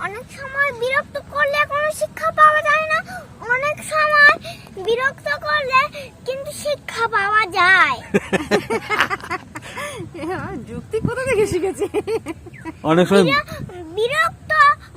অনেক সময় বিরক্ত করলে কোনো শিক্ষা পাওয়া যায় না, অনেক সময় বিরক্ত করলে কিন্তু শিক্ষা পাওয়া যায়। যুক্তি কোথা থেকে শিখেছে? অনেক সময় বিরক্ত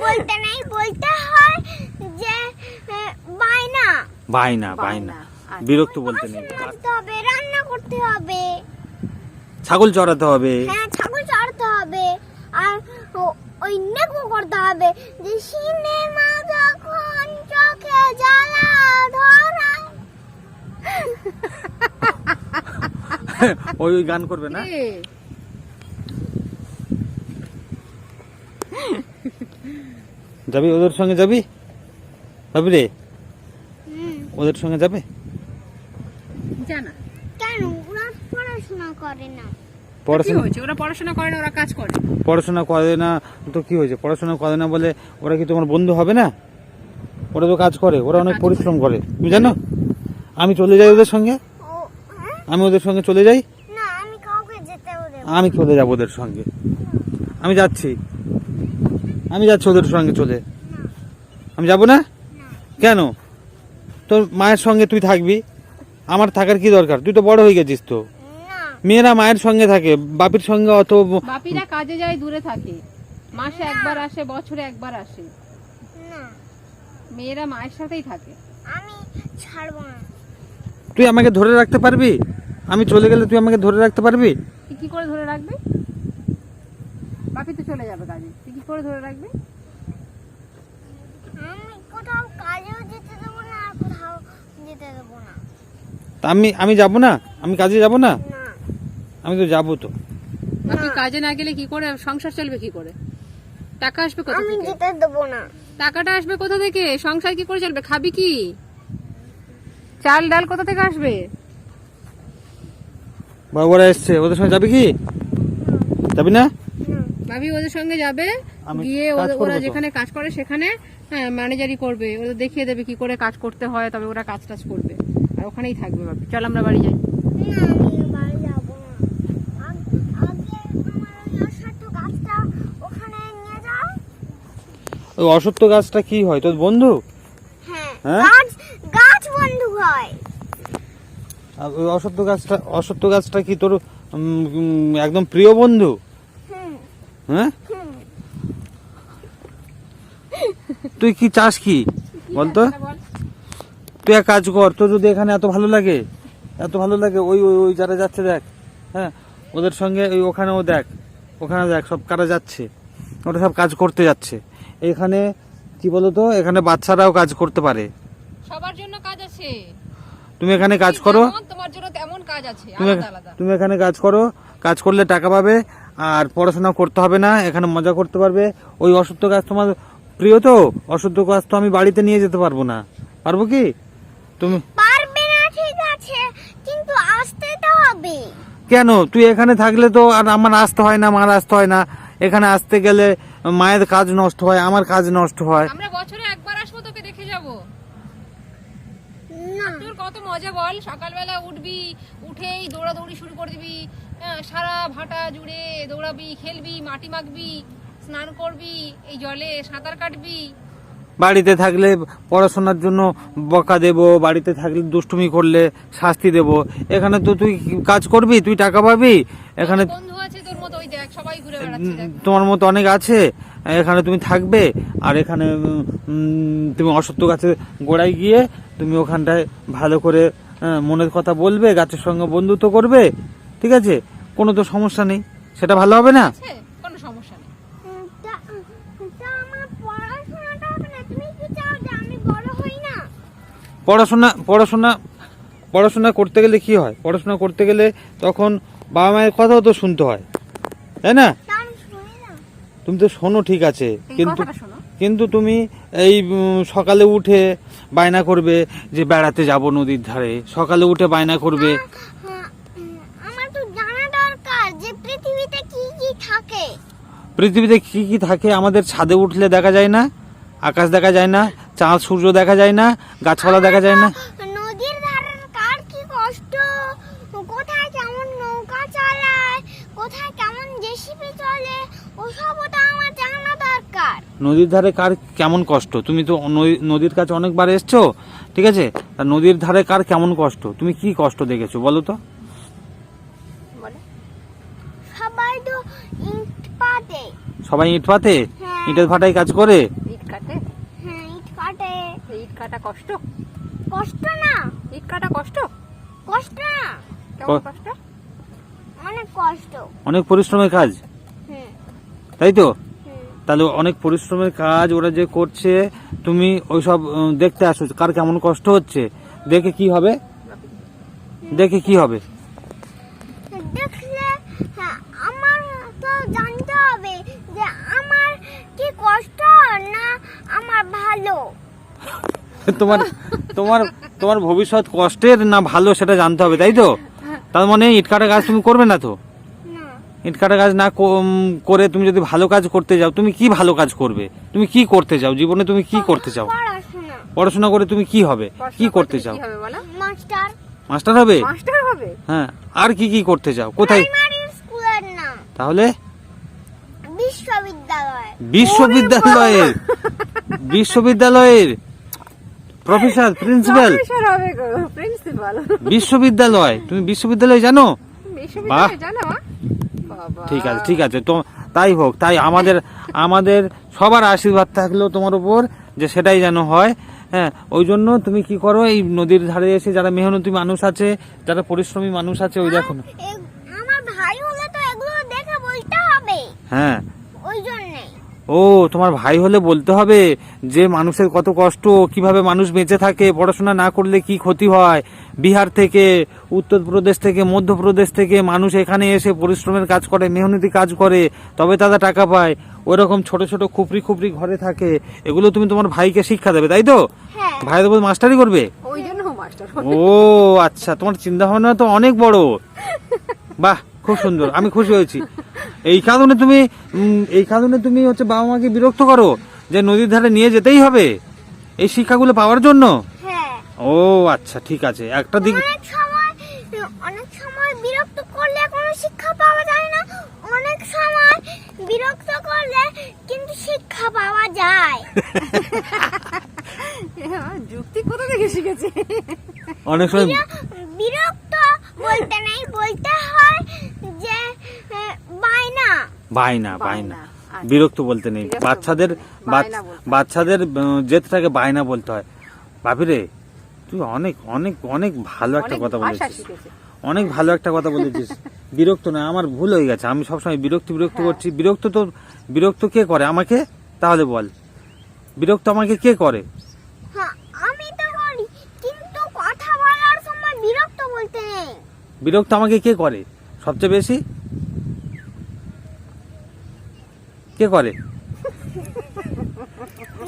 বলতে নেই, বলতে হয় যে বায়না বায়না বায়না, বিরক্ত বলতে নেই। করতে হবে, রান্না করতে হবে, ছাগল চড়াতে হবে, হ্যাঁ ছাগল চড়াতে হবে, আর ওই নেকো করতে হবে যে সিনেমা যখন চোখে জ্বালা ধরায়। ওই গান করবে না? যাবি ওদের সঙ্গে? যাবি ভাবি রে, ওদের সঙ্গে যাবে? জানা কেন ওরা পড়াশোনা করে না? ওরা পড়াশোনা করে না, ওরা কাজ করে। পড়াশোনা করে না তো কি হয়েছে? পড়াশোনা করে না বলে ওরা কি তোমার বন্ধু হবে না? ওরা তো কাজ করে, ওরা অনেক পরিশ্রম করে, তুমি জানো? আমি চলে যাই ওদের সঙ্গে, আমি ওদের সঙ্গে চলে যাই। না, আমি কাউকে যেতেও দেব না। আমি চলে যাবো ওদের সঙ্গে, আমি যাচ্ছি ওদের সঙ্গে চলে। আমি যাব না? কেন? তোর মায়ের সঙ্গে তুই থাকবি, আমার থাকার কি দরকার? তুই তো বড় হয়ে গেছিস তো। না, মেয়েরা মায়ের সঙ্গে থাকে, বাপির সঙ্গে অত। বাপিরা কাজে যায়, দূরে থাকে, মাসে একবার আসে, বছরে একবার আসে। না, মেয়েরা মায়ের সাথেই থাকে। আমি ছাড়বো না। তুই আমাকে ধরে রাখতে পারবি? আমি চলে গেলে তুই আমাকে ধরে রাখতে পারবি? তুই কি করে ধরে রাখবি? বাপি তো চলে যাবে কাজে, তুই কি করে ধরে রাখবি? আমি কোথাও কাজেও যেতে দেবো না, আর কোথাও যেতে দেবো না। তা আমি যাব না? আমি কাজে যাব না? না, আমি তো যাবো তো। বাপি কাজে না গেলে কি করে সংসার চলবে? কি করে টাকা আসবে কোথা আমি থেকে? যেতে দেবো না। টাকাটা আসবে কোথা থেকে? সংসার কি করে চলবে? খাবি কি? চাল ডাল কোথা থেকে আসবে? বাবুরা এসছে, ওদের সঙ্গে যাবি কি? যাবি না? ভাবি ওদের সঙ্গে যাবে, আমি গিয়ে কাজ করবো ওরা তো। যেখানে কাজ করে সেখানে ম্যানেজারি করবে, ওদের দেখিয়ে দেবে কি করে কাজ করতে হয়, তবে ওরা কাজ টাজ করবে, আর ওখানেই থাকবে। ভাবি চল আমরা বাড়ি যাই। না, আমি বাড়ি যাবো না। আগে আমার ওই অশ্বত্থ গাছটা ওখানে নিয়ে যাও। ওই অসত্য গাছটা কি হয়, তোর বন্ধু? হ্যাঁ, হ্যাঁ? গাছ বন্ধু হয়। আর ওই অসত্য গাছটা কি তোর একদম প্রিয় বন্ধু? হুম, হ্যাঁ, হুম। তুই কি চাস কি বলতো? বল। তুই এক কাজ কর, তোর যদি এখানে এত ভালো লাগে, ওই ওই ওই যারা যাচ্ছে দেখ, হ্যাঁ ওদের সঙ্গে ওই ওখানে দেখ সব কারা যাচ্ছে, ওরা সব কাজ করতে যাচ্ছে। এখানে কি বলতো, এখানে বাচ্চারাও কাজ করতে পারে। সবার জন্য কাজ আছে, তুমি এখানে কাজ করো, যেমন তোমার জন্য তেমন কাজ আছে, তুমি আলাদা আলাদা। তুমি এখানে কাজ করো, কাজ করলে টাকা পাবে, আর পড়াশোনা করতে হবে না, এখানে মজা করতে পারবে। ওই অসত্য গাছ তোমার প্রিয় তো, অসত্য গাছ তো আমি বাড়িতে নিয়ে যেতে পারবো না। পারবো কি? তুমি পারবে না ঠিক আছে, কিন্তু আসতে তো হবে। কেন? তুই এখানে থাকলে তো আর আমার আসতে হয় না, মার আসতে হয় না। এখানে আসতে গেলে মায়ের কাজ নষ্ট হয়, আমার কাজ নষ্ট হয়। আমরা বছরে একবার আসবো, তোকে দেখে যাব। না, তোর কত মজা বল, সকালবেলা উঠবি, উঠেই দৌড়াদৌড়ি শুরু করে দিবি, সারা ভাটা জুড়ে দৌড়াবি, খেলবি, মাটি মাখবি, স্নান করবি, এই জলে সাঁতার কাটবি। বাড়িতে থাকলে পড়াশোনার জন্য বকা দেব, বাড়িতে থাকলে দুষ্টুমি করলে শাস্তি দেব। এখানে তো তুই কাজ করবি, তুই টাকা পাবি। এখানে বন্ধু আছে তোর মতো, ওই দেখ সবাই ঘুরে বেড়াচ্ছে, দেখ। তোমার মতো অনেক আছে, এখানে তুমি থাকবে। আর এখানে তুমি অসত্য গাছের গোড়ায় গিয়ে তুমি ওখানটায় ভালো করে মনের কথা বলবে, গাছের সঙ্গে বন্ধুত্ব করবে, ঠিক আছে? কোনো তো সমস্যা নেই, সেটা ভালো হবে না? আছে, কোনো সমস্যা নেই। তা আমার পড়াশোনাটা হবে না। তুমি কি চাও যে আমি বড় হই না? পড়াশোনা করতে গেলে কি হয়? পড়াশোনা করতে গেলে তখন বাবা মায়ের কথাও তো শুনতে হয়, তাই না? তা আমি শুনি না। তুমি তো শোনো, ঠিক আছে, এই কিন্তু কথাটা শোনো। তুমি এই সকালে উঠে বায়না করবে যে বেড়াতে যাব নদীর ধারে, সকালে উঠে বায়না করবে। হ্যাঁ, আমার তো জানা দরকার যে পৃথিবীতে কি কি থাকে। পৃথিবীতে কি কি থাকে আমাদের ছাদে উঠলে দেখা যায় না, আকাশ দেখা যায় না, চাঁদ সূর্য দেখা যায় না, গাছপালা দেখা যায় না। নদীর ধারের কার কি কষ্ট, কোথায় কেমন নৌকা চালায়, কোথায় কেমন জেসিবি চলে, ওসবও তো আমার জানা দরকার। নদীর ধারে কার কেমন কষ্ট? তুমি তো নদীর কাছে অনেকবার এসছো, ঠিক আছে? তা নদীর ধারে কার কেমন কষ্ট, তুমি কি কষ্ট দেখেছো বলো তো? বলো। সবাই তো ইট পাতে। সবাই ইট পাতে, হ্যাঁ। ইটের ভাটায় কাজ করে। ইট কাটে? হ্যাঁ, ইট কাটে। ইট কাটা কষ্ট? কষ্ট না, ইট কাটা কষ্ট? কষ্ট না, কেমন কষ্ট? অনেক কষ্ট। অনেক পরিশ্রমের কাজ, হুম তাই তো? হুম। তাহলে অনেক পরিশ্রমের কাজ ওরা যে করছে, তুমি ওইসব দেখতে আসো, কার কেমন কষ্ট হচ্ছে, দেখে কি হবে? দেখে কি হবে? দেখলে হ্যাঁ, আমার তো জানতে হবে যে আমার কি কষ্ট না আমার ভালো। তোমার তোমার তোমার ভবিষ্যৎ কষ্টের না ভালো সেটা জানতে হবে, তাই তো? তার মানে ইট কাটা কাজ তুমি করবে না তো? না, ইট কাটা কাজ না করে তুমি যদি ভালো কাজ করতে যাও, তুমি কি ভালো কাজ করবে? তুমি কি করতে চাও জীবনে? তুমি কি করতে চাও? পড়াশোনা। পড়াশোনা করে তুমি কি হবে? কি পড়াশোনা করতে তুমি চাও? কি হবে বলো? মাস্টার। মাস্টার হবে? মাস্টার হবে? হ্যাঁ, আর কি কি করতে চাও? কোথায়? প্রাইমারি স্কুলের না, তাহলে বিশ্ববিদ্যালয়। বিশ্ববিদ্যালয়ের বিশ্ববিদ্যালয়ের প্রফেসর, প্রিন্সিপাল। প্রফেসর হবে গো, প্রিন্সিপাল। বিশ্ববিদ্যালয়, তুমি বিশ্ববিদ্যালয় জানো? বিশ্ববিদ্যালয় জানো? বাবা। ঠিক আছে, ঠিক আছে, তো তাই হোক। তাই আমাদের সবার আশীর্বাদ থাকলো তোমার উপর যে সেটাই যেন হয়। হ্যাঁ, ওই জন্য তুমি কি করো, এই নদীর ধারে এসে যারা মেহনতি মানুষ আছে, যারা পরিশ্রমী মানুষ আছে, ওই দেখো না। আমার ভাই হলে তো এগুলো দেখে বলতে হবে, হ্যাঁ, ওই জন্যে। ও তোমার ভাই হলে বলতে হবে যে মানুষের কত কষ্ট, কিভাবে মানুষ বেঁচে থাকে, পড়াশোনা না করলে কি ক্ষতি হয়। বিহার থেকে, উত্তরপ্রদেশ থেকে, মধ্যপ্রদেশ থেকে মানুষ এখানে এসে পরিশ্রমের কাজ করে, মেহনতি কাজ করে, তবে তারা টাকা পায়। ওইরকম ছোট ছোট খুপড়ি খুপড়ি ঘরে থাকে। এগুলো তুমি তোমার ভাইকে শিক্ষা দেবে, তাই তো? হ্যাঁ। ভাইয়ের উপর মাস্টারি করবে? ওই জন্য মাস্টার। ও আচ্ছা, তোমার চিন্তা ভাবনা তো অনেক বড়। বাহ, খুব সুন্দর, আমি খুশি হয়েছি। এই কারণে তুমি হচ্ছে বাবা মাকে বিরক্ত করো যে নদীর ধারে নিয়ে যেতেই হবে এই শিক্ষাগুলো পাওয়ার জন্য? হ্যাঁ। ও আচ্ছা, ঠিক আছে। একটা দিক, অনেক সময় বিরক্ত করলে কোনো শিক্ষা পাওয়া যায় না, অনেক সময় বিরক্ত করলে কিন্তু শিক্ষা পাওয়া যায়। যুক্তি কোথা থেকে শিখেছে? অনেক সময় বিরক্ত বলতে নেই, বলতে হয় যে বায়না। বায়না, বায়না, আচ্ছা। বিরক্ত বলতে নেই। ঠিক আছে, বাচ্চাদের বায়না বলতে হয়। বাচ্চাদের জেদটাকে বায়না বলতে হয়। ভাবিরে, তুই অনেক অনেক অনেক ভালো একটা অনেক কথা ভাষা বলেছিস, শিখেছে। অনেক ভালো একটা কথা বলেছিস। বিরক্ত না, আমার ভুল হয়ে গেছে, আমি সবসময় বিরক্ত করছি। বিরক্ত কে করে আমাকে? তাহলে বল, বিরক্ত আমাকে কে করে? হ্যাঁ, আমি তো করি, কিন্তু কথা বলার সময় বিরক্ত বলতে নেই। বিরক্ত আমাকে কে করে সবচেয়ে বেশি? কে করে?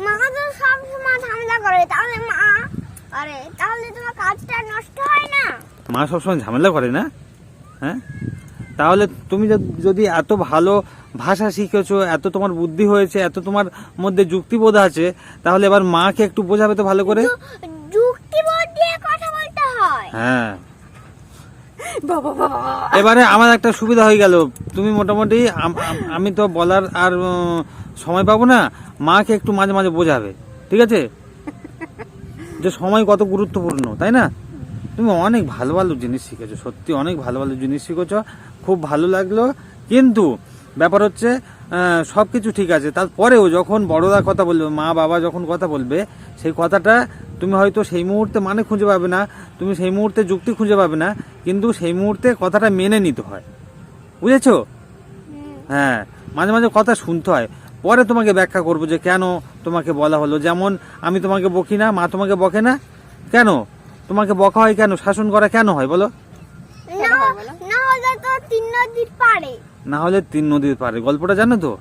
মা তো সব সময় ঝামেলা করে, তাহলে তাহলে তোমার কাজটা নষ্ট হয় না। মা সবসময় ঝামেলা করে না? হ্যাঁ, তাহলে তুমি যদি এত ভালো ভাষা শিখেছো, এত তোমার বুদ্ধি হয়েছে, এত তোমার মধ্যে যুক্তিবোধ আছে, তাহলে এবার মাকে একটু বোঝাবে তো ভালো করে। যুক্তিবোধ দিয়ে কথা বলতে হয়। হ্যাঁ, বাবা বাবা। এবারে আমার একটা সুবিধা হয়ে গেল। তুমি মোটামুটি আমি তো বলার আর সময় পাবো না, মাকে একটু মাঝে মাঝে বোঝাবে, ঠিক আছে? যে সময় কত গুরুত্বপূর্ণ, তাই না? তুমি অনেক ভালো ভালো জিনিস শিখেছো, সত্যি অনেক ভালো ভালো জিনিস শিখেছো, খুব ভালো লাগলো। কিন্তু ব্যাপার হচ্ছে সবকিছু ঠিক আছে, তারপরেও যখন বড়রা কথা বলবে, মা বাবা যখন কথা বলবে, সেই কথাটা তুমি হয়তো সেই মুহূর্তে মানে খুঁজে পাবে না, তুমি সেই মুহূর্তে যুক্তি খুঁজে পাবে না, কিন্তু সেই মুহূর্তে কথাটা মেনে নিতে হয়, বুঝেছো? হ্যাঁ, মাঝে মাঝে কথা শুনতে হয়, পরে তোমাকে ব্যাখ্যা করবো যে কেন তোমাকে বলা হলো। যেমন আমি তোমাকে বকি না, মা তোমাকে বকে না, কেন তোমাকে বকা হয়, কেন শাসন করা কেন হয় বলো? না হলে তো 3 নদীর পাড়ে। না হলে 3 নদীর পারে, গল্পটা জানো তো?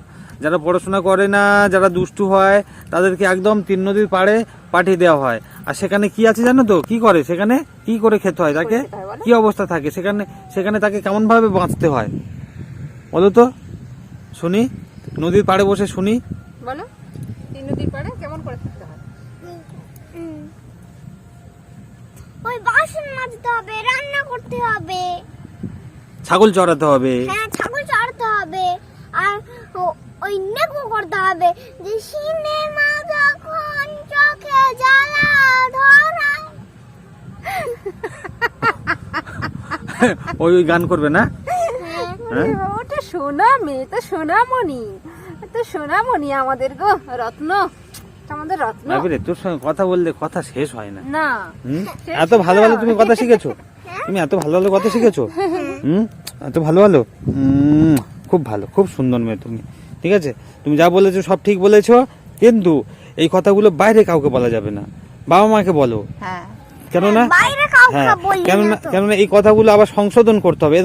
যারা পড়াশোনা করে না, যারা দুষ্টু হয়, তাদেরকে একদম 3 নদীর পাড়ে পাঠিয়ে দেওয়া হয়। আর সেখানে কি আছে জানো তো? কি করে সেখানে, কি করে খেতে হয় তাকে, কি অবস্থা থাকে সেখানে তাকে কেমন ভাবে বাঁচতে হয় বলো তো শুনি? নদীর পাড়ে বসে শুনি, বলো। 3 নদীর পাড়ে কেমন করে থাকতে হয়? ওই বাসন মাজতে হবে, রান্না করতে হবে, ছাগল চড়াতে হবে। হ্যাঁ ছাগল চড়াতে হবে, আর ওই নেকো করতে হবে যে সিনেমা যখন চোখে জ্বালা ধরায়। ওই ওই গান করবে না? হ্যাঁ? ওটা সোনা মেয়ে, তো সোনামণি, তো সোনামণি আমাদের গো, রত্ন, আমাদের রত্ন। ভাবি তোর সঙ্গে কথা বললে কথা শেষ হয় না। না হুম? এত ভালো ভালো তুমি কথা শিখেছো? তুমি এত ভালো ভালো কথা শিখেছো? হুম, এত ভালো ভালো। খুব ভালো, খুব সুন্দর মেয়ে তুমি। ঠিক আছে, তুমি যা বলেছো সব ঠিক বলেছো, কিন্তু এই কথাগুলো বাইরে কাউকে বলা যাবে না, বাবা মাকে বলো। হ্যাঁ, কেননা বাইরে কাউকে হ্যাঁ, বলবি কেননা না তো। কেননা এই কথাগুলো আবার সংশোধন করতে হবে।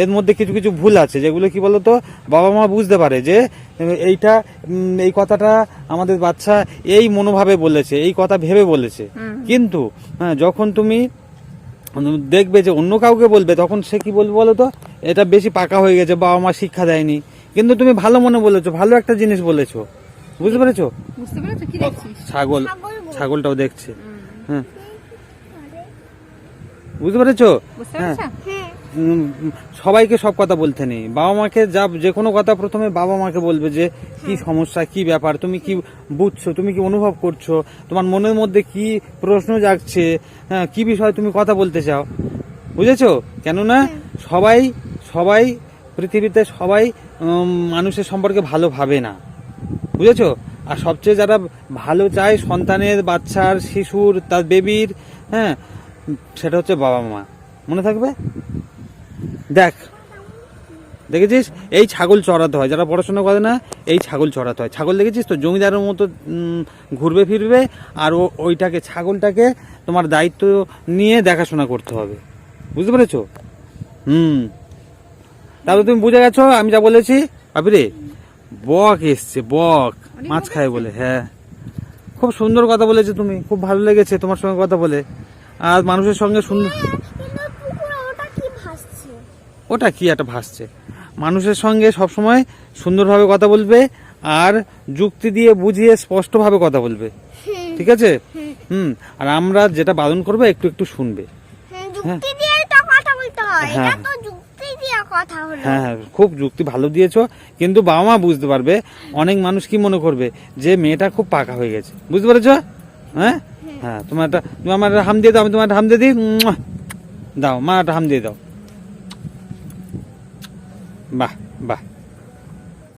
এর মধ্যে কিছু কিছু ভুল আছে, যেগুলো কি বলতো বাবা মা বুঝতে পারে যে এইটা এই কথাটা আমাদের বাচ্চা এই মনোভাবে বলেছে, এই কথা ভেবে বলেছে। কিন্তু হ্যাঁ, যখন তুমি দেখবে যে অন্য কাউকে বলবে, তখন সে কি বলবে বলো তো, এটা বেশি পাকা হয়ে গেছে, বাবা মা শিক্ষা দেয়নি। কিন্তু তুমি ভালো মনে বলেছো, ভালো একটা জিনিস বলেছো, বুঝতে পেরেছো? বুঝতে পেরেছো? কি দেখছিস? ছাগল, ছাগল বলছে। ছাগলটাও দেখছে। হ্যাঁ, বুঝতে পেরেছো? বুঝতে হ্যাঁ, পেরেছো? হ্যাঁ সবাইকে সব কথা বলতে নেই। বাবা মাকে যে কোনো কথা প্রথমে বাবা মাকে বলবে যে কি সমস্যা, কি ব্যাপার, তুমি কি বুঝছো, তুমি কি অনুভব করছো, তোমার মনের মধ্যে কি প্রশ্ন জাগছে, হ্যাঁ, কি বিষয়ে তুমি কথা বলতে চাও, বুঝেছো? কেননা সবাই সবাই পৃথিবীতে সবাই মানুষের সম্পর্কে ভালো ভাবে না, বুঝেছো? আর সবচেয়ে যারা ভালো চায় সন্তানের, বাচ্চার, শিশুর, তার বেবির, হ্যাঁ, সেটা হচ্ছে বাবা মা। মনে থাকবে? দেখেছিস এই ছাগল চড়াতে হয়, যারা পড়াশোনা করে না এই ছাগল চড়াতে হয়। ছাগল দেখেছিস তো জমিদারের মতো ঘুরবে ফিরবে, আর ওইটাকে ছাগলটাকে তোমার দায়িত্ব নিয়ে দেখাশোনা করতে হবে, বুঝতে পেরেছো? তাহলে তুমি বুঝে গেছো আমি যা বলেছি? বাপিরে বক এসছে, বক মাছ খায় বলে। হ্যাঁ, খুব সুন্দর কথা বলেছো তুমি, খুব ভালো লেগেছে তোমার সঙ্গে কথা বলে। আর মানুষের সঙ্গে সুন্দর, কিন্তু পুকুরে ওটা কি ভাসছে? ওটা কি একটা ভাসছে। মানুষের সঙ্গে সবসময় সুন্দরভাবে কথা বলবে, আর যুক্তি দিয়ে বুঝিয়ে স্পষ্টভাবে কথা বলবে, ঠিক আছে? আর আমরা যেটা বারণ করবো একটু একটু শুনবে। হ্যাঁ, যুক্তি দিয়ে তো কথা বলতে হয়। হ্যাঁ। এটা তো যুক্তি দিয়ে কথা হলো। হ্যাঁ হ্যাঁ, খুব যুক্তি ভালো দিয়েছো, কিন্তু বাবা মা বুঝতে পারবে। অনেক মানুষ কি মনে করবে যে মেয়েটা খুব পাকা হয়ে গেছে, বুঝতে পেরেছো? হ্যাঁ হ্যাঁ, তুমি আমার একটা হাম দিয়ে দাও, আমি তোমার একটা হাম দিয়ে দিই। দাও মা, একটা হাম দিয়ে দাও। বাহ বাহ।